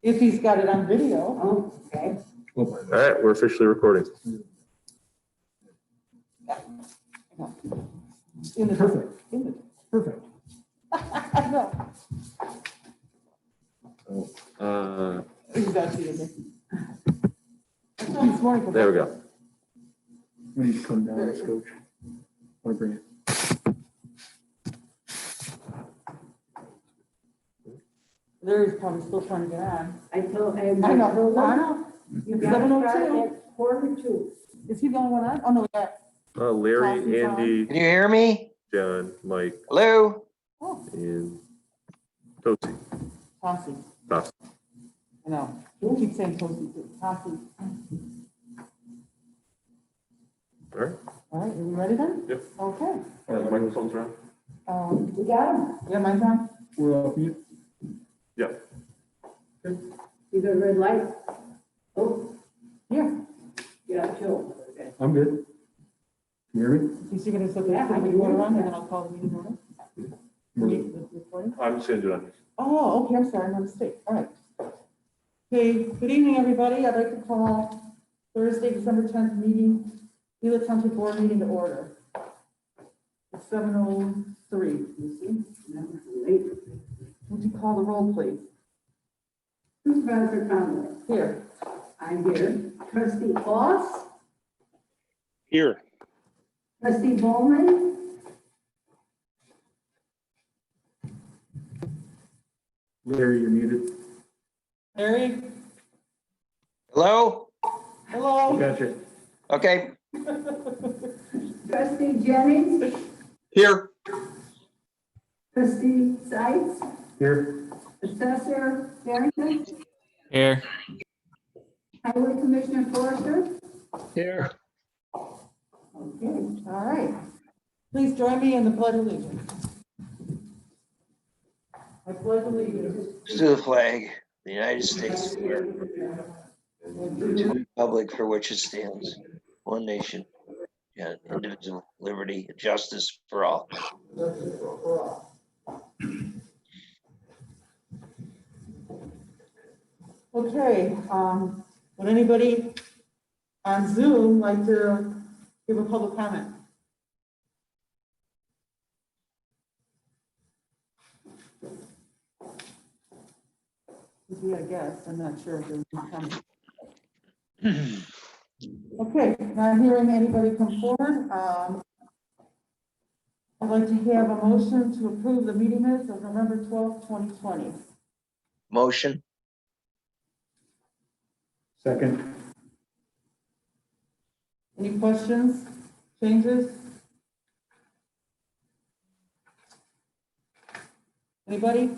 If he's got it on video. Oh, okay. All right, we're officially recording. Perfect. Perfect. I know. Exactly. This morning. There we go. We need to come down this coach. Want to bring it? Larry's probably still trying to get on. I know. I know. You It's got to 7:02. start at 1:45. Is he the only one on? Oh, no, yeah. Larry, Coffee's on. Andy, Can you hear me? John, Mike, Hello? Oh, and Tootsie. Tossie. Tossie. I know. You keep saying Tossie too. Tossie. All right. All right, are we ready then? Yep. Okay. The microphone's around? We got him. Yeah, mine's on? We're off mute. Yeah. You got a red light? Oh, Yeah. yeah, sure. Okay. I'm good. You hear me? You see, gonna set the Yeah, I can order hear on, you. and then I'll call the meeting order? We're- The recording? I'm just gonna do it on this. Oh, okay, I'm sorry, my mistake. All right. Okay, good evening, everybody. I'd like to call Thursday, December 10th meeting, Ela Township Board meeting to order. It's 7:03, you see? Late. Would you call the roll, please? Supervisor Conway. Here. I'm here. Trustee Foss. Here. Trustee Bowman. Larry, you're muted. Larry? Hello? Hello? Gotcha. Okay, Trustee Jennings. here. Trustee Seitz. Here. Assessor Barrington. Here. Highway Commissioner Forrester. Here. Okay. All right. Please join me in the pledge of allegiance. I pledge allegiance To the flag, of the United States of America, and to the republic for which it stands, one nation, and individual liberty and justice for all. Okay, would anybody on Zoom like to give a public comment? Yeah, I guess, I'm not sure if there's any comment. Okay, not hearing anybody come forward, I'd like to have a motion to approve the meeting minutes of November 12th, 2020. Motion? Second. Any questions, changes? Anybody?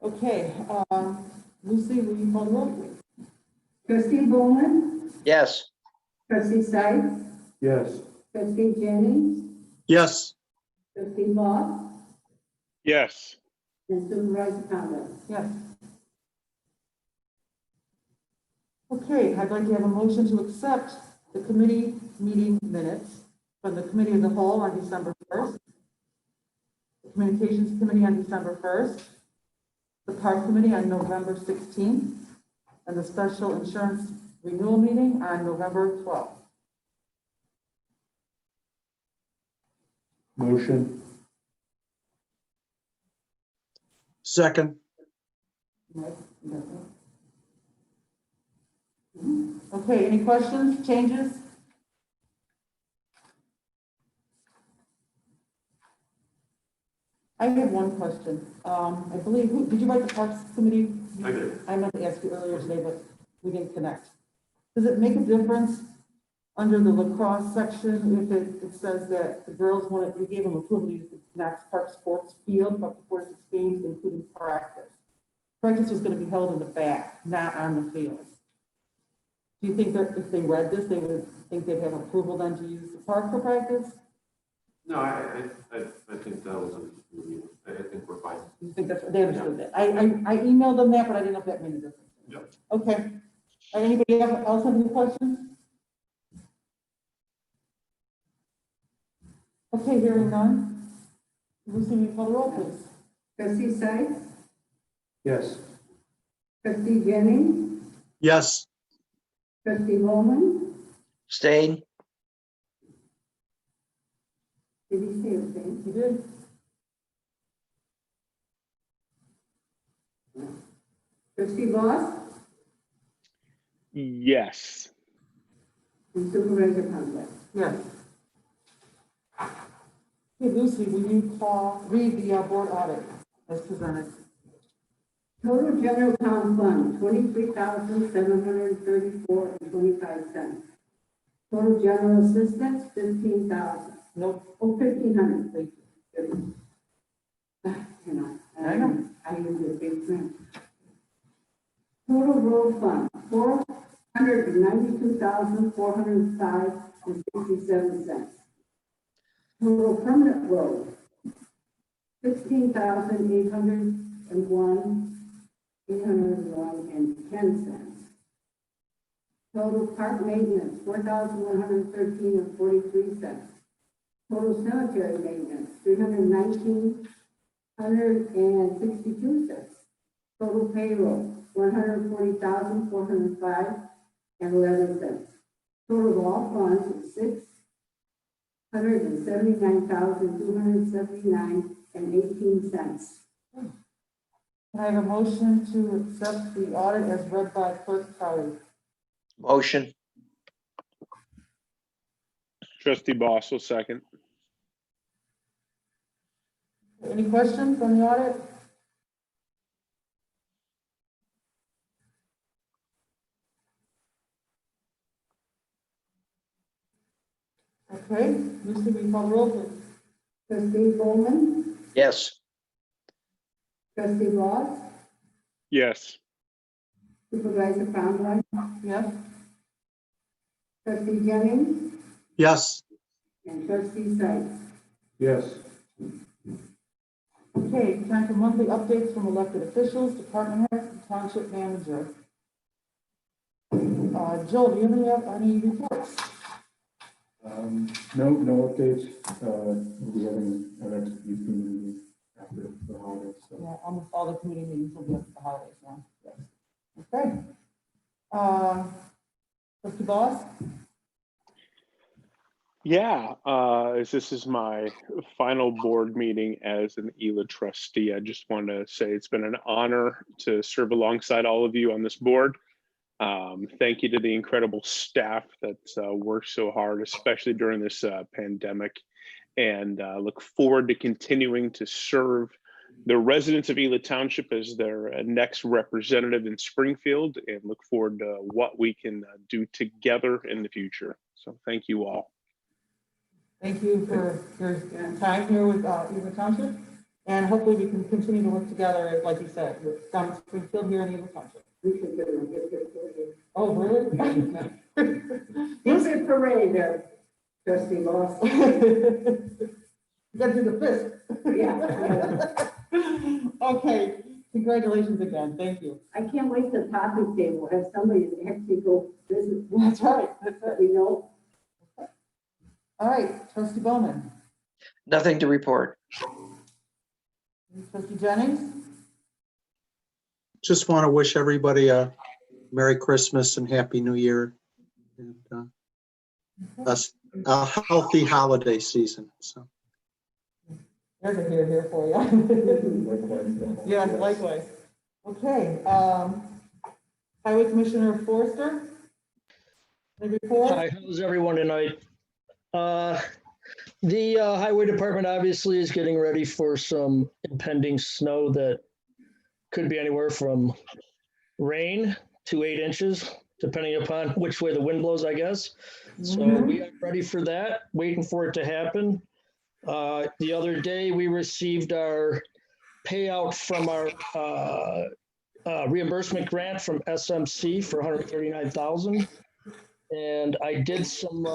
Okay, Lucy, will you call the roll, please? Trustee Bowman. Yes. Trustee Seitz. Yes. Trustee Jennings. Yes. Trustee Foss. Yes. And Supervisor Conway. Yes. Okay, I'd like to have a motion to accept the committee meeting minutes from the committee of the whole on December 1st, the communications committee on December 1st, the park committee on November 16th, and the special insurance renewal meeting on November 12th. Motion. Second. Okay, any questions, changes? I have one question. I believe, did you write the Parks Committee? I did. I meant to ask you earlier today, but we didn't connect. Does it make a difference under the lacrosse section if it says that the girls wanted, we gave them approval to use the Knox Park Sports Field up to 46 games, including practice? Practice was going to be held in the back, not on the field. Do you think that if they read this, they would think they'd have approval then to use the park for practice? No, I think that was, I think we're fine. You think that's, they understood that? I emailed them that, but I didn't know if that made a difference. Yep. Okay. Anybody else have any questions? Okay, hearing none. Lucy, will you call the roll, please? Trustee Sites, Yes. trustee Jennings, Yes. trustee Bowman, Stain, did he say abstain? You did? Trustee Boss Yes. and Supervisor Conklin. Yes. Hey, Lucy, will you read the board audit as presented? Total general account fund, 23,734.25. Total general assistance, 15,000. Nope. Oh, 1,500. Thank you. You know, I know. I use a big print. Total road fund, 492,405.67. Total permanent road, 16,801.10. Total park maintenance, 4,113.43. Total cemetery maintenance, 319.62. Total payroll, 140,405.11. Total of all funds is 679,279.18. Can I have a motion to accept the audit as read by Clerk Crowley? motion, Trustee Boss will second. Any questions on the audit? Okay, Lucy, will you call the roll, please? Trustee Bowman, yes. trustee Ross, Yes. supervisor Conklin, Yes. trustee Jennings, Yes. and trustee Sites. Yes. Okay, time for monthly updates from elected officials, department heads, and township manager. Joel, do you have any reports? No updates. We'll be having our next youth meeting after the holidays, so. Yeah, almost all the committee meetings will be after the holidays now. Yes. Okay. Trustee Boss? Yeah, as this is my final board meeting as an ELA trustee, I just want to say it's been an honor to serve alongside all of you on this board. Thank you to the incredible staff that's worked so hard, especially during this pandemic, and look forward to continuing to serve the residents of Ela Township as their next representative in Springfield, and look forward to what we can do together in the future. So thank you all. Thank you for your time here with Ela Township, and hopefully we can continue to work together, like you said, with down in Springfield here in Ela Township. We should get a parade. Oh, really? There's a parade there, trustee Ross. You gotta do the fist. Yeah. Okay, congratulations again, thank you. I can't wait till topic table, have somebody that actually go visit, That's right, that's that right. we know. All right, trustee Bowman, Nothing to report. trustee Jennings, Just want to wish everybody a Merry Christmas and Happy New Year. And a healthy holiday season. So there's a here for you. Yeah, likewise. Okay, Highway Commissioner Forrester. Any report? Hi, how's everyone tonight? The highway department obviously is getting ready for some impending snow that could be anywhere from rain to 8 inches, depending upon which way the wind blows, I guess. So we are ready for that, waiting for it to happen. The other day, we received our payout from our reimbursement grant from SMC for $139,000. And I did some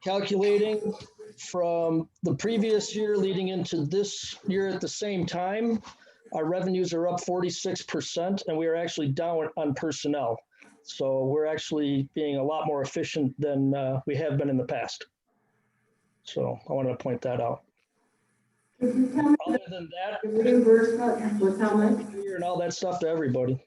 calculating from the previous year leading into this year at the same time. Our revenues are up 46%, and we are actually down on personnel. So we're actually being a lot more efficient than we have been in the past. So I wanted to point that out. Could you tell me Other than that, the reimbursement was how much? and all that stuff to everybody.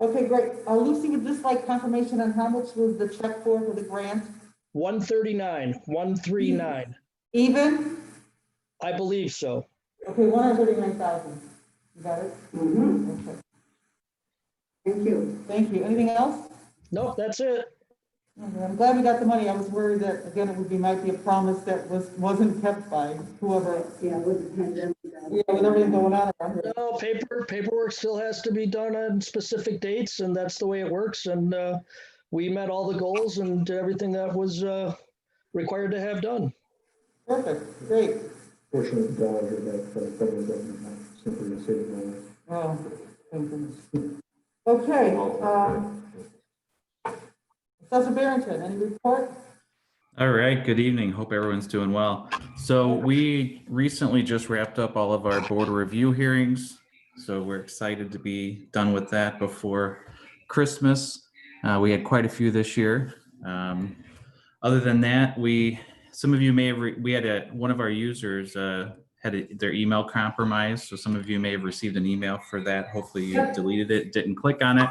Okay, great. Lucy, would just like confirmation on how much was the check for the grant? 139. Even? I believe so. Okay, 139,000. You got it? Mm-hmm. Okay. Thank you. Thank you. Anything else? Nope, that's it. Okay, I'm glad we got the money. I was worried that, again, might be a promise that wasn't kept by whoever. Yeah, with the pandemic. Yeah, with everything going on around here. No, paperwork still has to be done on specific dates, and that's the way it works. And we met all the goals and everything that was required to have done. Perfect, great. Portion of the dollars are back from the federal government, not simply the state dollars. Oh, thank goodness. Okay, Assessor Barrington, any report? All right, good evening. Hope everyone's doing well. So we recently just wrapped up all of our board review hearings. So we're excited to be done with that before Christmas. We had quite a few this year. Other than that, some of you may have, we had one of our users had their email compromised. So some of you may have received an email for that. Hopefully you deleted it, didn't click on it.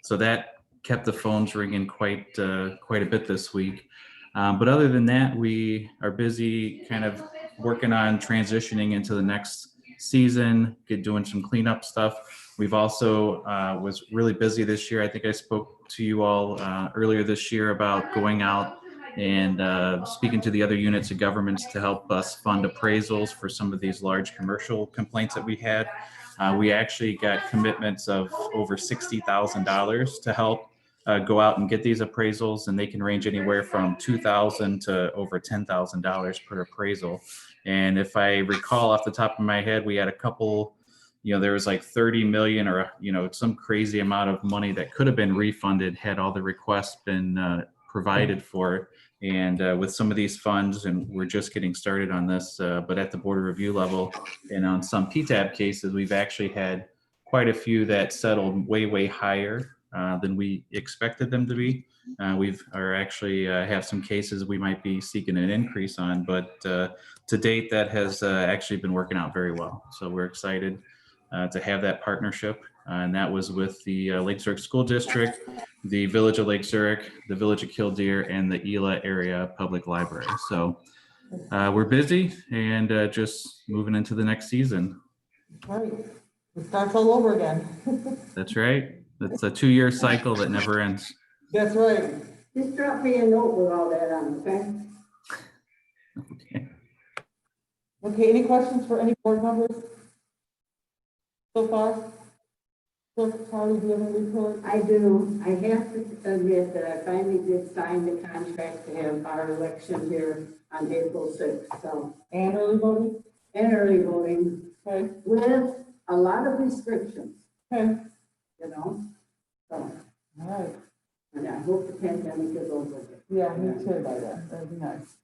So that kept the phones ringing quite a bit this week. But other than that, we are busy kind of working on transitioning into the next season, doing some cleanup stuff. We've also was really busy this year. I think I spoke to you all earlier this year about going out and speaking to the other units of governments to help us fund appraisals for some of these large commercial complaints that we had. We actually got commitments of over $60,000 to help go out and get these appraisals, and they can range anywhere from $2,000 to over $10,000 per appraisal. And if I recall off the top of my head, we had a couple, there was like 30 million or, some crazy amount of money that could have been refunded had all the requests been provided for. And with some of these funds, and we're just getting started on this, but at the board review level and on some PTAB cases, we've actually had quite a few that settled way higher than we expected them to be. We've actually have some cases we might be seeking an increase on, but to date that has actually been working out very well. So we're excited to have that partnership, and that was with the Lake Zurich School District, the Village of Lake Zurich, the Village of Killdeer, and the Ela Area Public Library. So we're busy and just moving into the next season. Right, it starts all over again. That's right. It's a 2-year cycle that never ends. That's right. Just drop me a note with all that on, okay? Okay. Okay, any questions for any board members so far? So, Carly, do you have any report? I do. I have to admit that I finally did sign the contract to have our election here on April 6th, so. And early voting? And early voting. Okay. With a lot of restrictions. Okay. So, All right. and I hope the pandemic is over with. Yeah, me too by then. That'd be nice.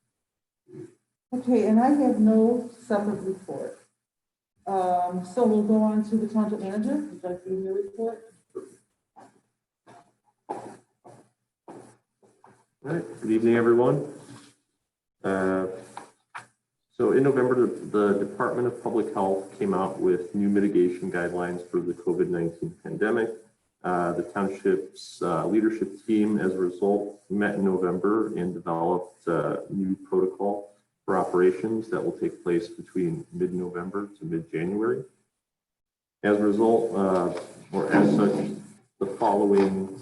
Okay, and I have no separate report. So we'll go on to the township manager. Would you like to give me a report? All right, good evening, everyone. So in November, the Department of Public Health came out with new mitigation guidelines for the COVID-19 pandemic. The township's leadership team, as a result, met in November and developed a new protocol for operations that will take place between mid-November to mid-January. As a result, or as such, the following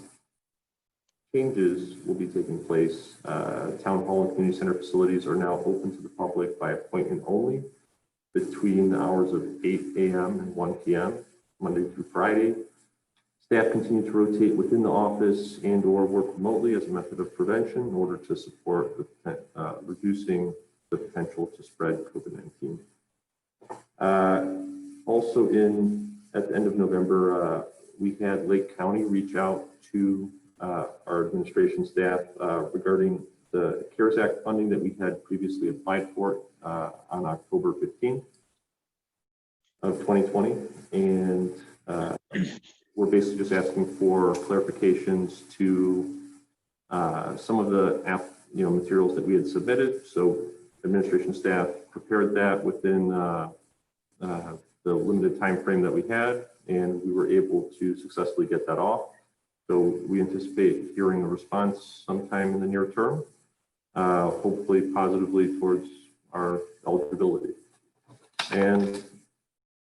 changes will be taking place. Town hall and community center facilities are now open to the public by appointment only between the hours of 8 a.m. and 1 p.m., Monday through Friday. Staff continue to rotate within the office and or work remotely as a method of prevention in order to support reducing the potential to spread COVID-19. Also at the end of November, we had Lake County reach out to our administration staff regarding the CARES Act funding that we had previously applied for on October 15th of 2020. And we're basically just asking for clarifications to some of the materials that we had submitted. So administration staff prepared that within the limited time frame that we had, and we were able to successfully get that off. So we anticipate hearing a response sometime in the near term, hopefully positively towards our eligibility. And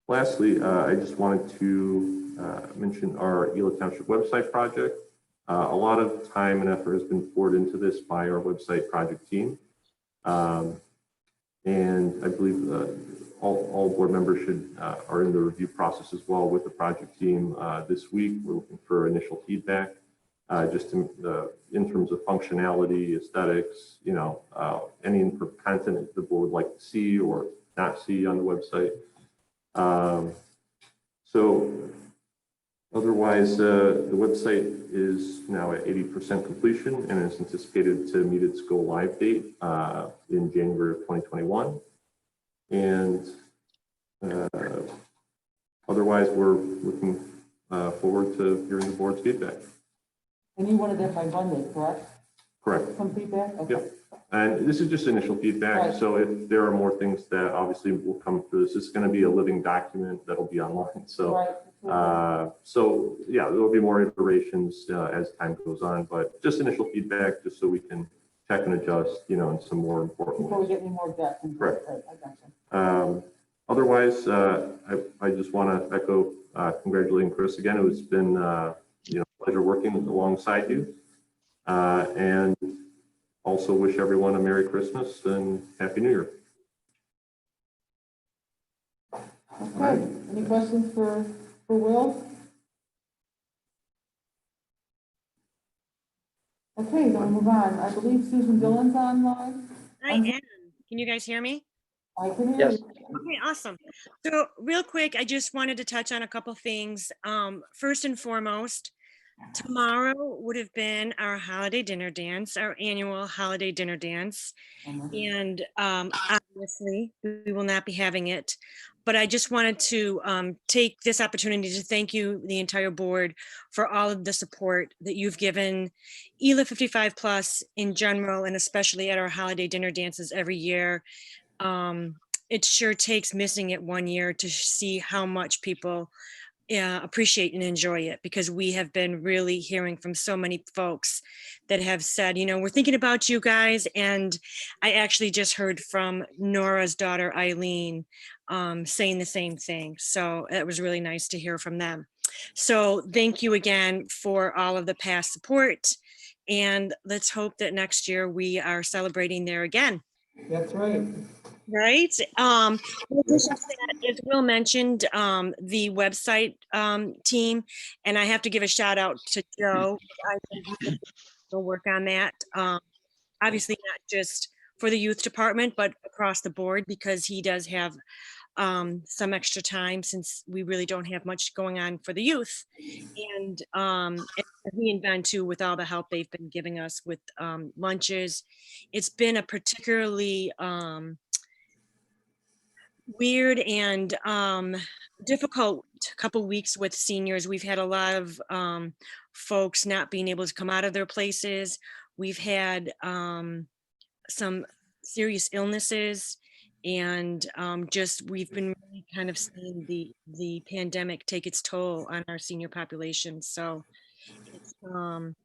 lastly, I just wanted to mention our Ela Township website project. A lot of time and effort has been poured into this by our website project team. And I believe all board members are in the review process as well with the project team this week. We're looking for initial feedback, just in terms of functionality, aesthetics, any content that the board would like to see or not see on the website. So otherwise, the website is now at 80% completion and is anticipated to meet its go live date in January of 2021. And otherwise, we're looking forward to hearing the board's feedback. And you wanted that by Monday, correct? Correct. Some feedback? Okay. Yep. And this is just initial feedback. Right. So if there are more things that obviously will come through, this is going to be a living document that'll be online. So, Right. so yeah, there will be more iterations as time goes on, but just initial feedback, just so we can check and adjust, in some more important Before we ways. get any more depth. Correct. Right, I gotcha. Otherwise, I just want to echo congratulating Chris again. It's been a pleasure working alongside you, and also wish everyone a Merry Christmas and Happy New Year. Okay, any questions for Will? Okay, then we'll move on. I believe Susan Dillon's online. I am. Can you guys hear me? I can hear you. Okay, awesome. So real quick, I just wanted to touch on a couple things. First and foremost, tomorrow would have been our holiday dinner dance, our annual holiday dinner dance. And obviously, we will not be having it. But I just wanted to take this opportunity to thank you, the entire board, for all of the support that you've given Ela 55 Plus in general, and especially at our holiday dinner dances every year. It sure takes missing it one year to see how much people appreciate and enjoy it, because we have been really hearing from so many folks that have said, we're thinking about you guys. And I actually just heard from Nora's daughter, Eileen, saying the same thing. So it was really nice to hear from them. So thank you again for all of the past support. And let's hope that next year we are celebrating there again. That's right. Right. In addition to that, as Will mentioned, the website team, and I have to give a shout out to Joe. I think he'll work on that. Obviously, not just for the youth department, but across the board, because he does have some extra time, since we really don't have much going on for the youth. And me and Ben too, with all the help they've been giving us with lunches. It's been a particularly weird and difficult couple weeks with seniors. We've had a lot of folks not being able to come out of their places. We've had some serious illnesses, and we've been really kind of seeing the pandemic take its toll on our senior population. So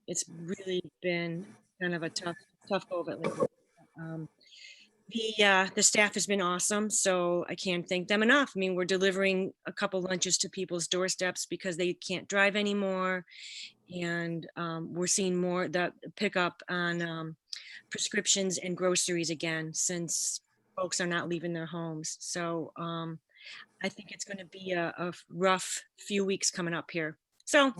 it's really been kind of a tough go of it lately. The staff has been awesome, so I can't thank them enough. I mean, we're delivering a couple lunches to people's doorsteps because they can't drive anymore, and we're seeing more the pickup on prescriptions and groceries again, since folks are not leaving their homes. So I think it's going to be a rough few weeks coming up here. So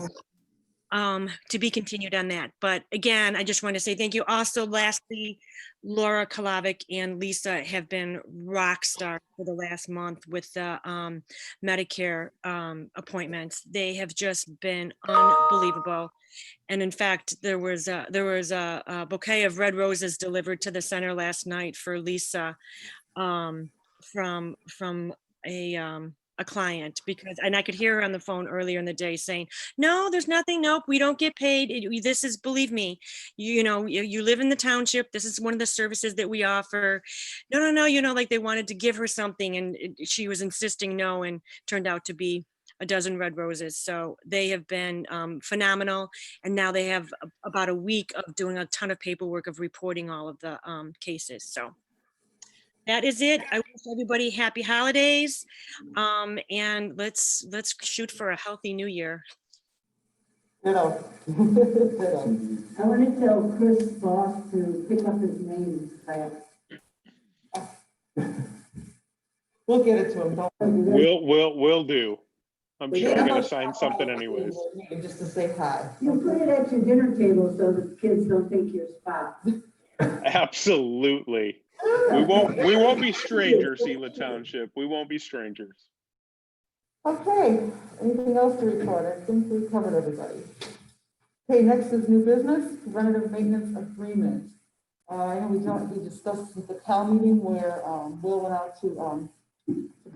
to be continued on that. But again, I just want to say thank you. Also, lastly, Laura Kalavic and Lisa have been rock stars for the last month with the Medicare appointments. They have just been unbelievable. And in fact, there was a bouquet of red roses delivered to the center last night for Lisa from a a client because, and I could hear her on the phone earlier in the day saying, no, there's nothing. Nope, we don't get paid. This is, believe me, you know, you live in the township. This is one of the services that we offer. No, you know, like they wanted to give her something and she was insisting no, and turned out to be a dozen red roses. So they have been phenomenal. And now they have about a week of doing a ton of paperwork of reporting all of the cases. So that is it. I wish everybody happy holidays. And let's shoot for a healthy new year. Ditto. Ditto. I want to tell Chris Boss to pick up his name class. We'll get it to him. Don't worry. Will do. I'm But sure yeah, I'm gonna sign something anyways. Just to say hi. You put it at your dinner table so the kids don't think you're spot. Absolutely. We won't be strangers, Ela Township. We won't be strangers. Okay, anything else to report? I think we covered everybody. Okay, next is new business, preventative maintenance agreement. I know we discussed with the Cal meeting where Will went out to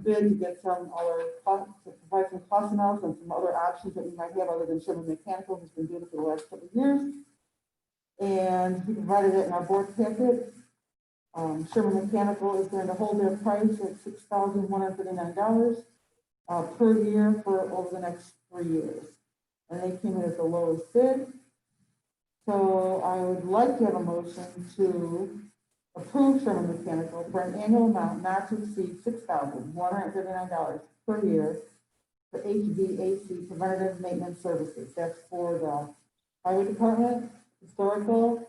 bid to get some other to provide some cost analysis and some other options that we might have other than Sherman Mechanical, who's been doing it for the last couple of years. And he provided it in our board packet. Sherman Mechanical is going to hold their price at $6,139 per year for over the next 3 years. And they came in at the lowest bid. So I would like to have a motion to approve Sherman Mechanical for an annual amount not to exceed $6,139 per year for HVAC preventative maintenance services. That's for the highway department, historical,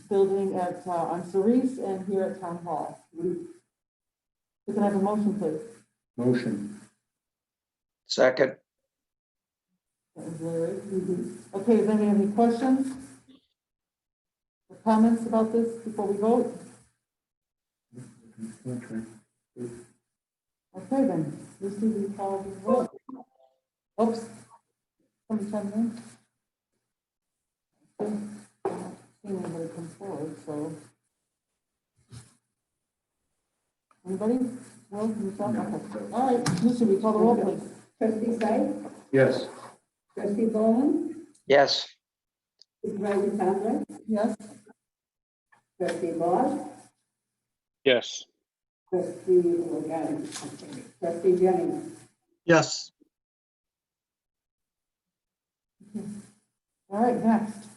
building at on Cerise and here at Town Hall. We can have a motion, please. Motion. Second. That was Larry. Okay, does anybody have any questions or comments about this before we vote? Okay. Okay, then, let's do the call the vote. Oops. Somebody chime in? Okay. I haven't seen anybody come forward, so. Anybody? Will, yourself? Okay. All right, Lucy, we call the roll, please. Trustee Sight, Yes. trustee Bowman, Yes. supervisor Tonda, Yes? trustee Boss, Yes. trustee Jennings. Yes. All right, next.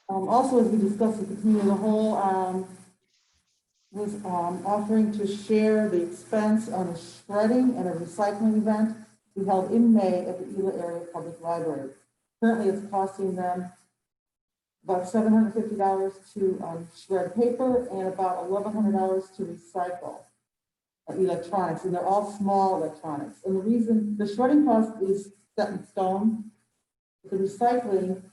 Also, as we discussed with the committee of the whole, was offering to share the expense on a shredding and a recycling event we held in May at the Ela Area Public Library. Currently, it's costing them about $750 to shred paper and about $1,100 to recycle electronics, and they're all small electronics. And the reason the shredding cost is set in stone, the recycling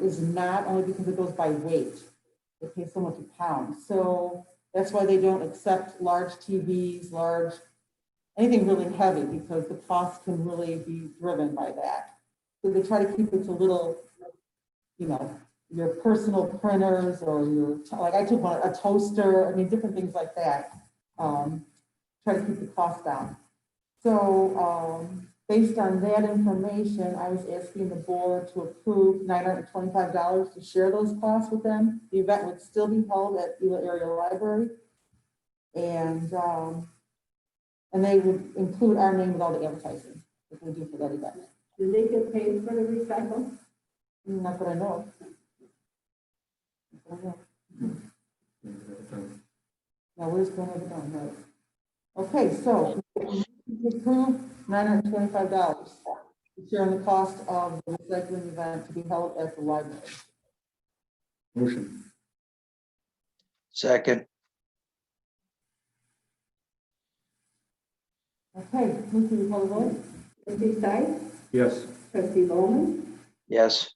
is not, only because it goes by weight. They pay so much a pound. So that's why they don't accept large TVs, anything really heavy, because the cost can really be driven by that. So they try to keep it to little, you know, your personal printers or your, like I took a toaster, I mean, different things like that. Try to keep the cost down. So based on that information, I was asking the board to approve $925 to share those costs with them. The event would still be held at Ela Area Library. And they would include our name with all the advertising that we do for that event. Do they get paid for the recycle? Not that I know of. Not that I know. Now, where's going to be done, right? Okay, so approve $925 to share in the cost of the recycling event to be held at the library. Motion. Second. Okay, Lucy, you call the vote? Trustee Sight, Yes. trustee Bowman, Yes.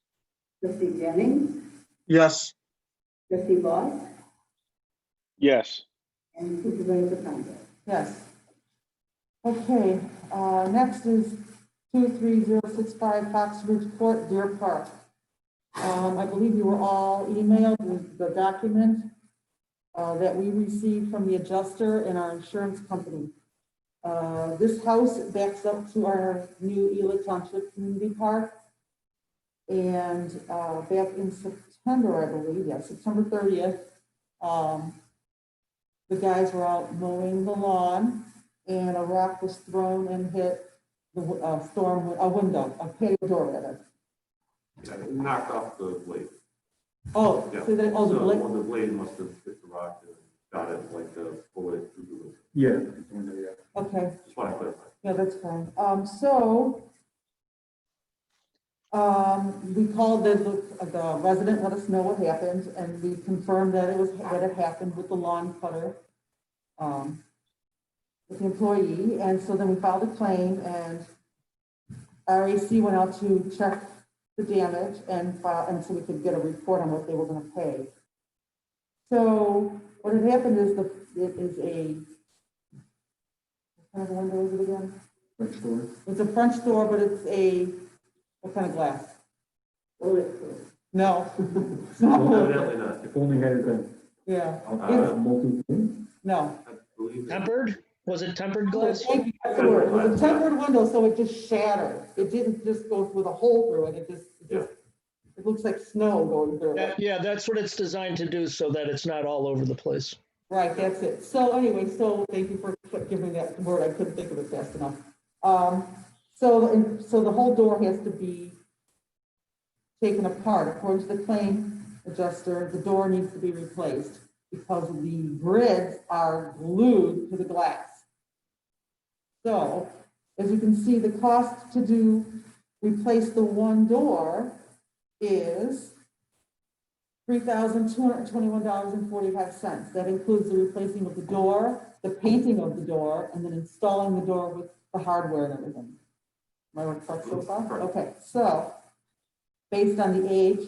trustee Jennings, Yes. trustee Boss, Yes. and supervisor Tonda. Yes. Okay, next is 23065 Fox Ridge Court, Deer Park. I believe you were all emailed with the document that we received from the adjuster and our insurance company. This house backs up to our new Ela Township Community Park. And back in September, I believe, yeah, September 30th, the guys were out mowing the lawn and a rock was thrown and hit the window, a patio door rather. Yeah, it knocked off the blade. Oh, Yeah. so the So blade, the blade must have hit the rock and got it like a bullet through the window. Yeah. okay, Just want to clarify. yeah, that's fine. We called the resident, let us know what happened, and we confirmed that it happened with the lawn cutter, with the employee, and so then we filed a claim, and RAC went out to check the damage and so we could get a report on what they were gonna pay. So what had happened is it is a, what kind of window is it again? French door. It's a French door, but it's a, what kind of glass? Bulletproof. No. It's not bulletproof. Evidently not. If only had it been Yeah, multi-thing. no. I believe that- Tempered? Was it tempered glass? Thank you, that's the word. It was a tempered window, so it just shattered. It didn't just go with a hole through it, it looks like snow going through it. Yeah, that's what it's designed to do so that it's not all over the place. Right, that's it. So anyway, so thank you for giving me that word. I couldn't think of it fast enough. So the whole door has to be taken apart. According to the claim adjuster, the door needs to be replaced because the grids are glued to the glass. So as you can see, the cost to replace the one door is $3,221.45. That includes the replacing of the door, the painting of the door, and then installing the door with the hardware and everything. Am I correct so far? Okay, so based on the age,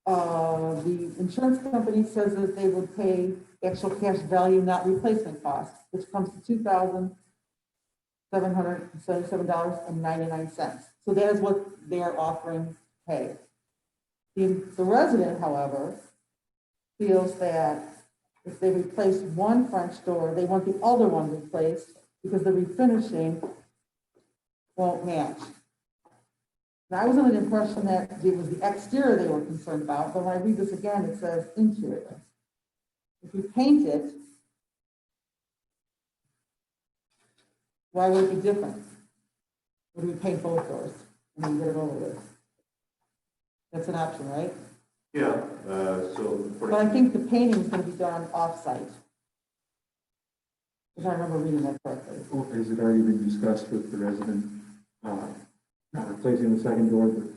the insurance company says that they would pay actual cash value, not replacement cost, which comes to $2,777.99. So that is what they're offering to pay. The resident, however, feels that if they replace one French door, they want the other one replaced because the refinishing won't match. Now, I was under the impression that it was the exterior they were concerned about, but when I read this again, it says interior. If you paint it, why would it be different? Would we paint both doors and then get it over with? That's an option, right? Yeah, But I think the painting is going to be done off-site. If I remember reading that correctly. Or has it already been discussed with the resident, not replacing the second door, but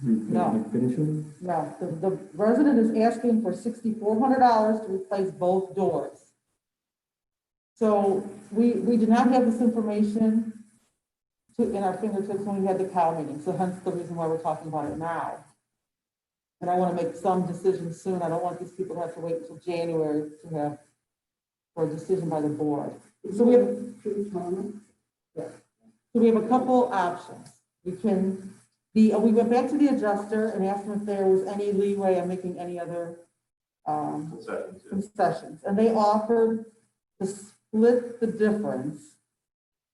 No. finishing? No, the resident is asking for $6,400 to replace both doors. So we did not have this information in our fingertips when we had the COW meeting, so hence the reason why we're talking about it now. And I want to make some decisions soon. I don't want these people to have to wait until January for a decision by the board. So we have, a couple options. We went back to the adjuster and asked them if there was any leeway on making any other concessions. And they offered to split the difference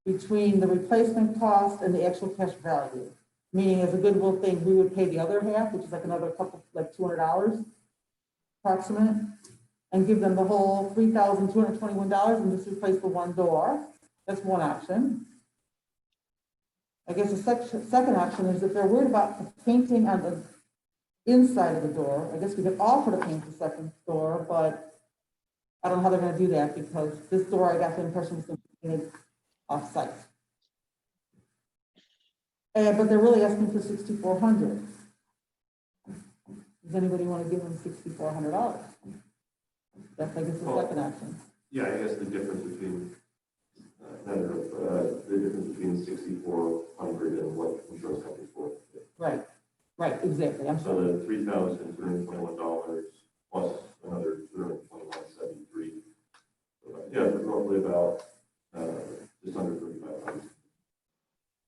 between the replacement cost and the actual cash value. Meaning as a goodwill thing, we would pay the other half, which is like another couple, like $200 approximate, and give them the whole $3,221 and just replace the one door. That's one option. I guess the second option is if they're worried about the painting on the inside of the door, I guess we could offer to paint the second door, but I don't know how they're gonna do that because this door, I got the impression was gonna be painted off-site. But they're really asking for $6,400. Does anybody want to give them $6,400? That's, I guess, the second option. yeah, I guess the difference between, the difference between 6,400 and what insurance companies for. Right, exactly. I'm So sorry. the $3,321 plus another $221.73. Yeah, roughly about just under $3,500.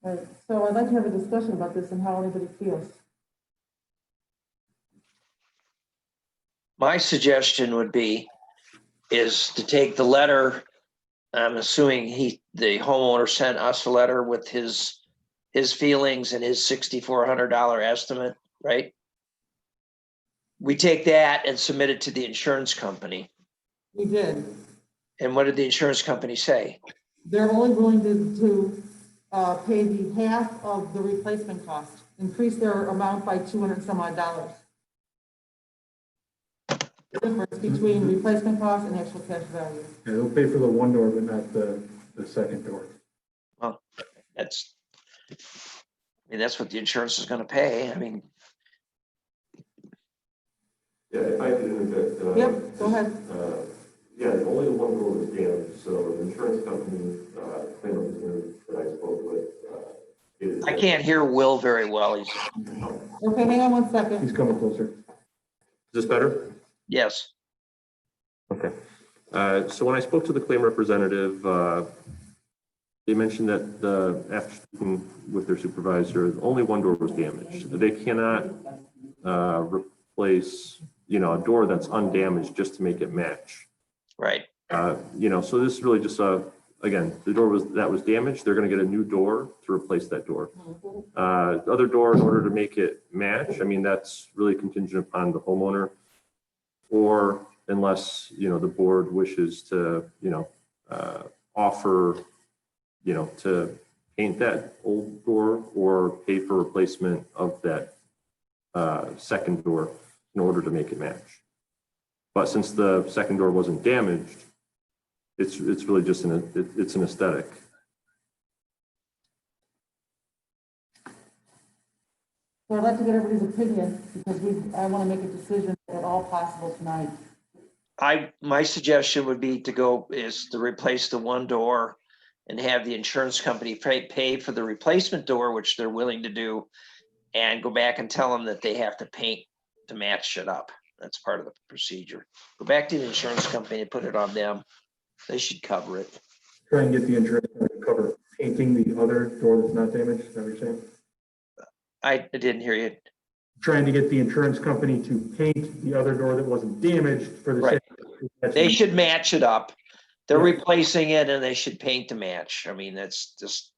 Right. So I'd like to have a discussion about this and how anybody feels. My suggestion would be, is to take the letter I'm assuming the homeowner sent us a letter with his feelings and his $6,400 estimate, right? We take that and submit it to the insurance company. We did. And what did the insurance company say? They're only willing to pay the half of the replacement cost, increase their amount by 200 some odd dollars. The difference between replacement cost and actual cash value. Yeah, they'll pay for the one door, but not the second door. Well, that's what the insurance is gonna pay. I mean, Yeah, if I could interject. Yep, go ahead. Yeah, only the one door was damaged, so the insurance company, claim representative that I spoke with, I can't hear Will very well. Okay, hang on one second. He's coming closer. Is this better? Yes. Okay. So when I spoke to the claim representative, they mentioned that after speaking with their supervisor, only one door was damaged. They cannot replace, a door that's undamaged just to make it match. Right. So this is really just again, the door that was damaged. They're going to get a new door to replace that door. The other door, in order to make it match, I mean, that's really contingent upon the homeowner, or unless the board wishes to offer to paint that old door or pay for replacement of that second door in order to make it match. But since the second door wasn't damaged, it's really just it's an aesthetic. So I'd like to get everybody's opinion because I want to make a decision at all possible tonight. My suggestion would be to replace the one door and have the insurance company pay for the replacement door, which they're willing to do, and go back and tell them that they have to paint to match it up. That's part of the procedure. Go back to the insurance company and put it on them. They should cover it. Try and get the insurance company to cover painting the other door that's not damaged, is that what you're saying? I didn't hear you. Trying to get the insurance company to paint the other door that wasn't damaged for the Right. sake. They should match it up. They're replacing it and they should paint to match. I mean, that's just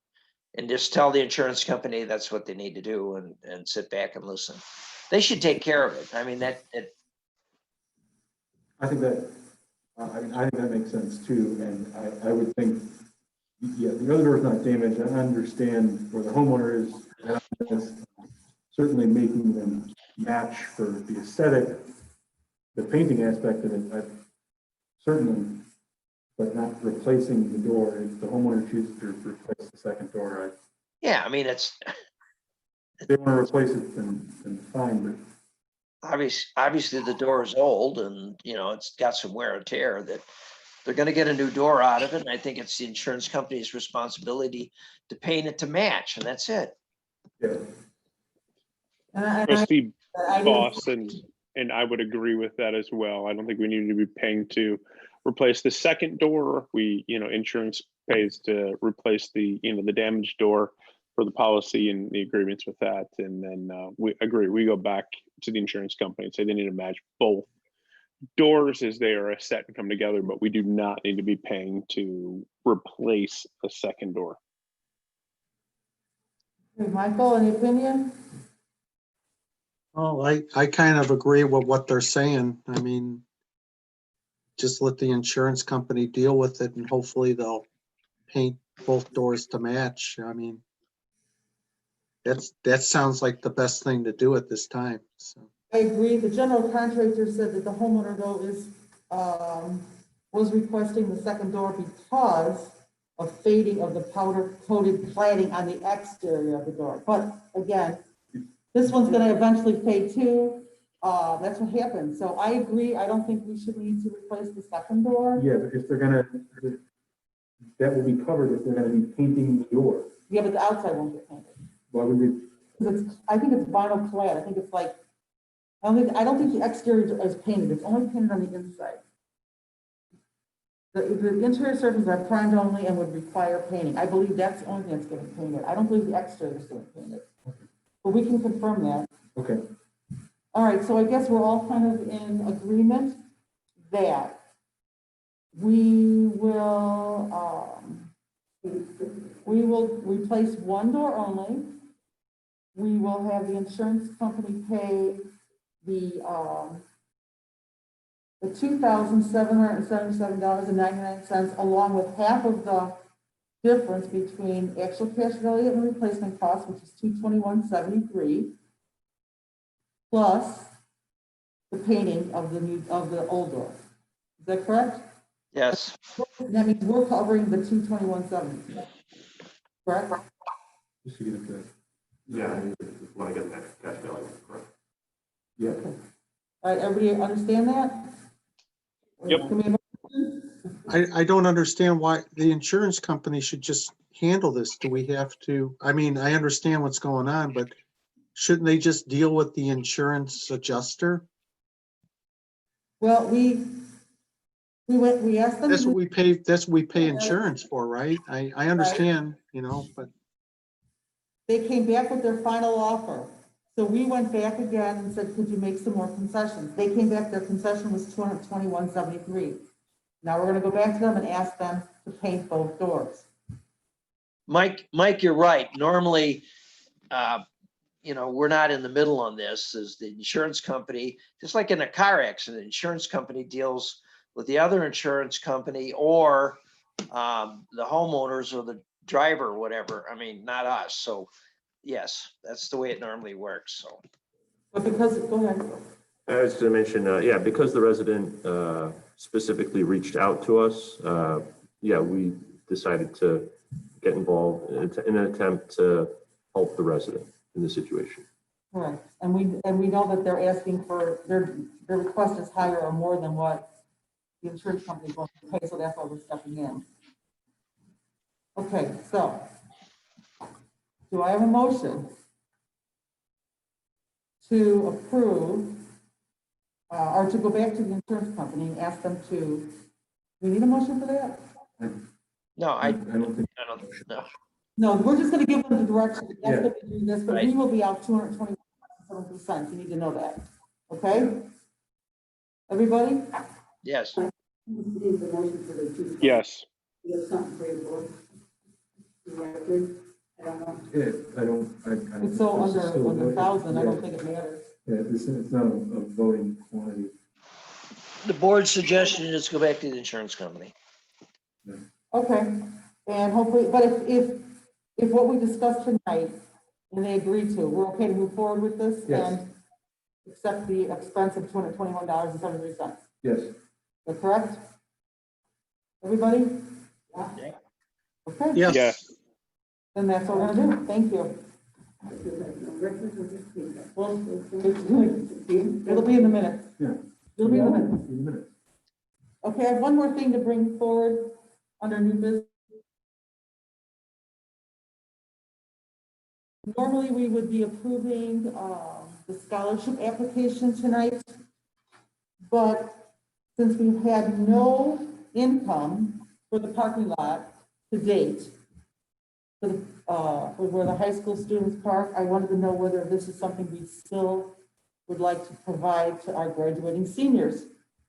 tell the insurance company that's what they need to do and sit back and listen. They should take care of it. I mean, I think that makes sense too, and I would think, yeah, the other door is not damaged. I understand where the homeowner is, and that's certainly making them match for the aesthetic, the painting aspect of it, certainly, but not replacing the door. If the homeowner chooses to replace the second door, yeah, I mean, if they want to replace it, then fine, but obviously the door is old and, it's got some wear and tear that they're going to get a new door out of it. And I think it's the insurance company's responsibility to paint it to match, and that's it. yeah. Trustee Boss, and I would agree with that as well. I don't think we need to be paying to replace the second door. Insurance pays to replace the damaged door for the policy and the agreements with that. And then we agree, we go back to the insurance company and say they need to match both doors as they are set and come together, but we do not need to be paying to replace a second door. Okay, Michael, any opinion? Oh, I kind of agree with what they're saying. I mean, just let the insurance company deal with it and hopefully they'll paint both doors to match. I mean, that sounds like the best thing to do at this time, so. I agree. The general contractor said that the homeowner though was requesting the second door because of fading of the powder coated cladding on the exterior of the door. But again, this one's gonna eventually fade too. That's what happened. So I agree. I don't think we should need to replace the second door. Yeah, but if they're gonna, that will be covered if they're gonna be painting the door. Yeah, but the outside won't get painted. Why would they? I think it's vinyl clad. I think it's like, I don't think the exterior is painted. It's only painted on the inside. The interior surfaces are primed only and would require painting. I believe that's the only thing that's getting painted. I don't believe the exterior is getting painted. But we can confirm that. Okay. All right, so I guess we're all kind of in agreement that we will replace one door only. We will have the insurance company pay the $2,777.99, along with half of the difference between actual cash value and replacement cost, which is $221.73, plus the painting of the old door. Is that correct? Yes, That means we're covering the $221.70, correct? Just to get it correct. Yeah, I want to get that cash value correct. Yeah. All right, everybody understand that? Yep. Can we have I don't understand why the insurance company should just handle this. Do we have to, I mean, I understand what's going on, but shouldn't they just deal with the insurance adjuster? Well, we asked them. That's what we pay insurance for, right? I understand, you know, but They came back with their final offer. So we went back again and said, could you make some more concessions? They came back, their concession was $221.73. Now we're gonna go back to them and ask them to paint both doors. Mike, you're right. Normally, we're not in the middle on this, is the insurance company, just like in a car accident, insurance company deals with the other insurance company or the homeowners or the driver, or whatever. I mean, not us. So yes, that's the way it normally works. So. But because, go ahead. I was going to mention, because the resident specifically reached out to us, we decided to get involved in an attempt to help the resident in the situation. Correct. And we know that they're asking for, their request is higher or more than what the insurance company is going to pay, so that's why we're stepping in. Okay, so do I have a motion to approve or to go back to the insurance company and ask them to, we need a motion for that? No, I don't think. no. No, we're just gonna give them the direction, that's Yeah. what we do this, but we will be out 227%, you need to know that, okay? Everybody? Yes. Need the motion for the two. Yes. You have something for your board? The record? I don't know. It's so this is under still 1,000, I don't yeah. think it matters. Yeah, it's not a voting quantity. The board's suggestion is to go back to the insurance company. Okay, and hopefully, but if what we discussed tonight, and they agree to, we're okay to move forward with this? Yes. And accept the expense of $221.73. Yes. Is that correct? Everybody? Yeah. Okay. yes. Yes. Then that's what we're gonna do, thank you. Well, it'll be in the minutes. Yeah. It'll be in the minutes. In a minute. Okay, I have one more thing to bring forward under new business. Normally, we would be approving the scholarship application tonight, but since we've had no income for the parking lot to date, for where the high school students park, I wanted to know whether this is something we still would like to provide to our graduating seniors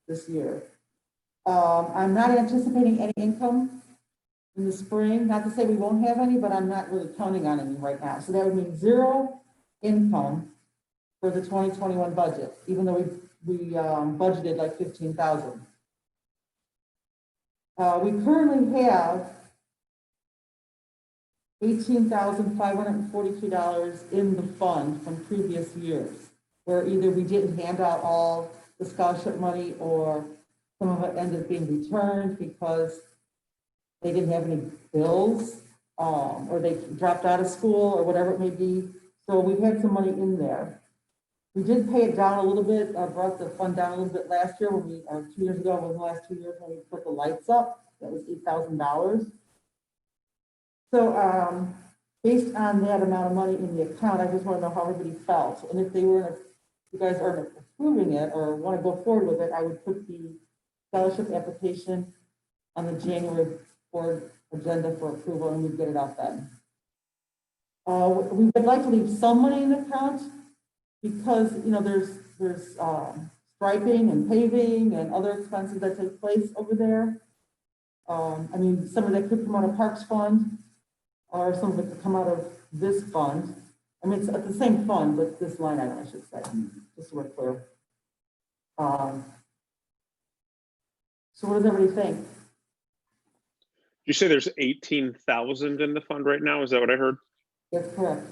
this year. I'm not anticipating any income in the spring, not to say we won't have any, but I'm not really counting on any right now. So that would mean zero income for the 2021 budget, even though we budgeted like 15,000. We currently have $18,542 in the fund from previous years, where either we didn't hand out all the scholarship money or some of it ended up being returned because they didn't have any bills, or they dropped out of school or whatever it may be. So we had some money in there. We did pay it down a little bit, brought the fund down a little bit last year or 2 years ago, was the last 2 years when we put the lights up, that was $8,000. So based on that amount of money in the account, I just want to know how everybody felt. And if you guys are approving it or want to go forward with it, I would put the scholarship application on the January board agenda for approval, and we'd get it out then. We would like to leave some money in the account because, there's striping and paving and other expenses that take place over there. I mean, some of that could come out of Parks Fund, or some of it could come out of this fund. I mean, it's the same fund, but this line item, I should say, just so we're clear. So what does everybody think? You say there's 18,000 in the fund right now? Is that what I heard? That's correct.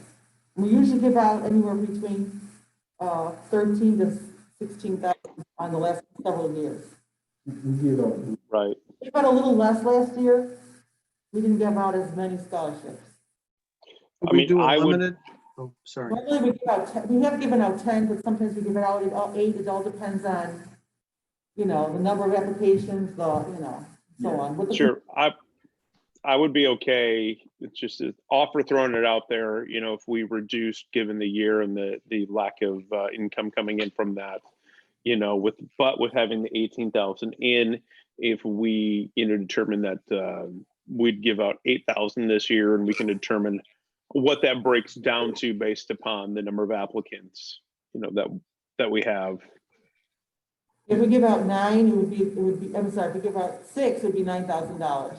We usually give out anywhere between 13 to 16,000 on the last several years. We give out, Right. We got a little less last year. We didn't give out as many scholarships. Could I we mean, do a I would- limited? Oh, sorry. Normally we give out 10, we have given out 10, but sometimes we give it out 8. It all depends on, you know, the number of applications, so on. What the- Sure. I would be okay. It's just an offer throwing it out there, you know, if we reduce given the year and the lack of income coming in from that, you know, with having the 18,000 in, if we, you know, determine that we'd give out 8,000 this year, and we can determine what that breaks down to based upon the number of applicants, you know, that we have. If we give out 9, it would be, I'm sorry, if we give out 6, it would be $9,000.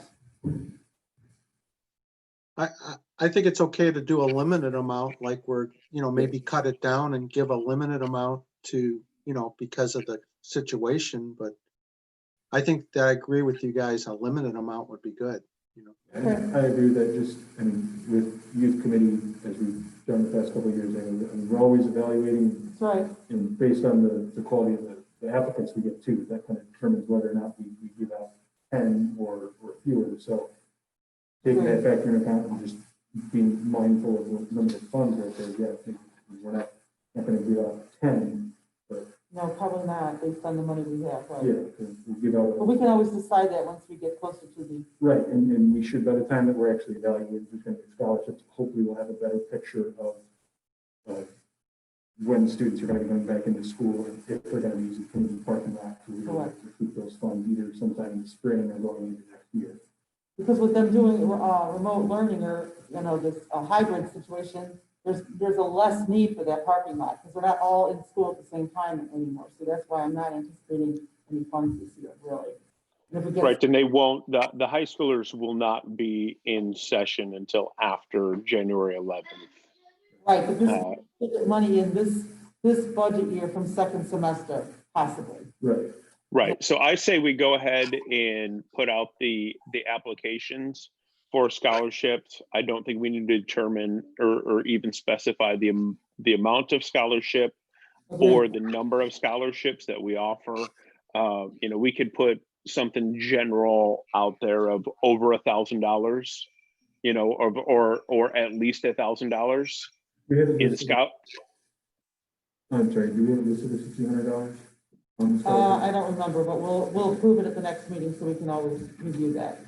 I think it's okay to do a limited amount, like we're, you know, maybe cut it down and give a limited amount to, you know, because of the situation, but I think that I agree with you guys, a limited amount would be good, you know. I agree with that. Just, I mean, with youth committee, as we've done the past couple of years, I mean, we're always evaluating, That's right. and based on the quality of the applicants we get too, that kind of determines whether or not we give out 10 or fewer. So taking that factor into account and just being mindful of the limited funds right there, yeah, I think we're not going to give out 10, but No, probably not, based on the money we have, right? yeah, because we give out. But we can always decide that once we get closer to the, Right, and we should, by the time that we're actually evaluating who's going to get scholarships, hopefully we'll have a better picture of when students are going to be going back into school, and if they're going to be using community parking lot to recoup those funds either sometime in the spring or going into next year. because with them doing remote learning or, you know, this hybrid situation, there's a less need for that parking lot, because we're not all in school at the same time anymore. So that's why I'm not anticipating any funds this year, really. And if it gets, Right, and they won't, the high schoolers will not be in session until after January 11th. right, but this, we'll get money in this budget year from second semester, possibly. Right. Right, so I say we go ahead and put out the applications for scholarships. I don't think we need to determine or even specify the amount of scholarship or the number of scholarships that we offer. You know, we could put something general out there of over $1,000, you know, or at least $1,000 in scout. I'm sorry, do we have a list of the $1,600? I don't remember, but we'll approve it at the next meeting, so we can always review that.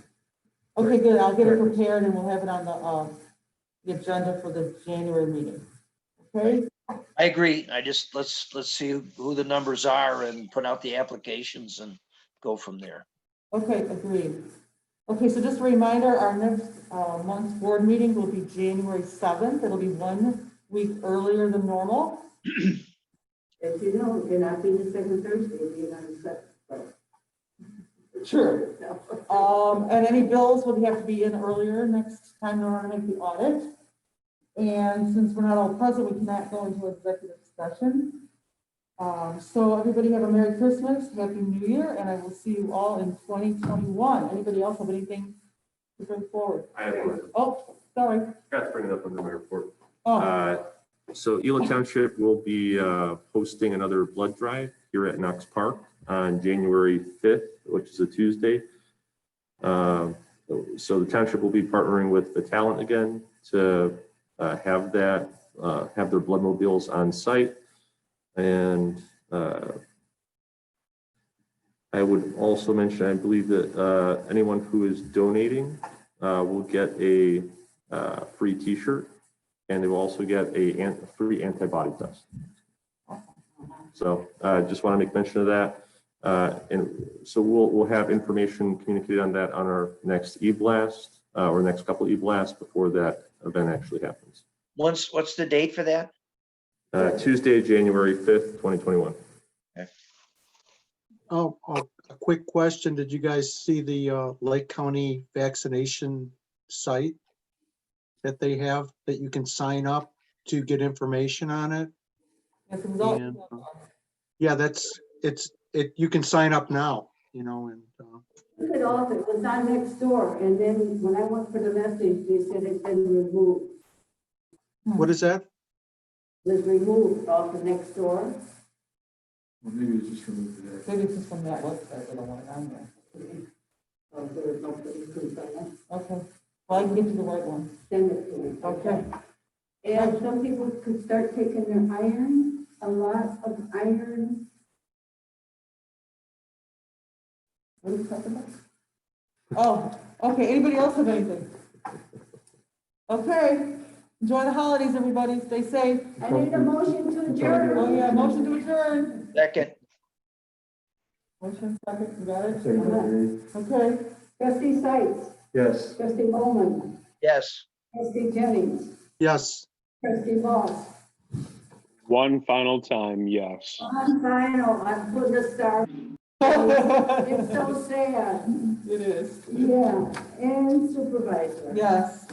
Okay, good, I'll get it prepared and we'll have it on the agenda for the January meeting. Okay? I agree. Let's see who the numbers are and put out the applications and go from there. Okay, agreed. Okay, so just a reminder, our next month's board meeting will be January 7th. It'll be 1 week earlier than normal. As you know, you're not being the second Thursday, you're on the second. True. And any bills would have to be in earlier next time in order to make the audit. And since we're not all present, we cannot go into executive session. So everybody have a Merry Christmas, Happy New Year, and I will see you all in 2021. Anybody else have anything to bring forward? I have one. Oh, sorry. Got to bring it up under my report. Oh, So Ela Township will be hosting another blood drive here at Knox Park on January 5th, which is a Tuesday. So the township will be partnering with the Talent again to have their blood mobiles on site. And I would also mention, I believe that anyone who is donating will get a free T-shirt. And they will also get a free antibody test. So just want to make mention of that. And so we'll have information communicated on that on our next e-blast or next couple e-blasts before that event actually happens. What's the date for that? Tuesday, January 5th, 2021. Oh, a quick question. Did you guys see the Lake County vaccination site that they have that you can sign up to get information on it? Yes, it was all- And, yeah, you can sign up now, and, Look it off, it was on next door, and then when I went for the message, they said it's been removed. what is that? It was removed off the next door. Well, maybe it's just removed there. Maybe it's just from that website, they don't want it on there. So there was no place to sign it. Okay, well, I can get you the right one. Send it to me. Okay. And some people could start taking their iron, a lot of iron. What are you talking about? Oh, okay, anybody else have anything? Okay, enjoy the holidays, everybody, stay safe. I need a motion to adjourn. Oh, yeah, motion to adjourn. Second, Motion, second, you got it? Second by Dave. Okay, Trustee Sights, Yes. trustee Bowman, yes. trustee Jennings, Yes. trustee Moss. One final time, yes. On final, I'm putting a star. It's so sad. it is, Yeah, and supervisor. yes.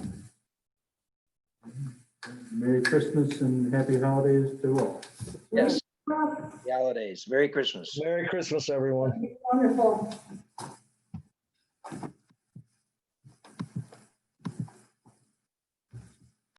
Merry Christmas and happy holidays to all. Yes. The holidays. Merry Christmas. Merry Christmas, everyone. Wonderful.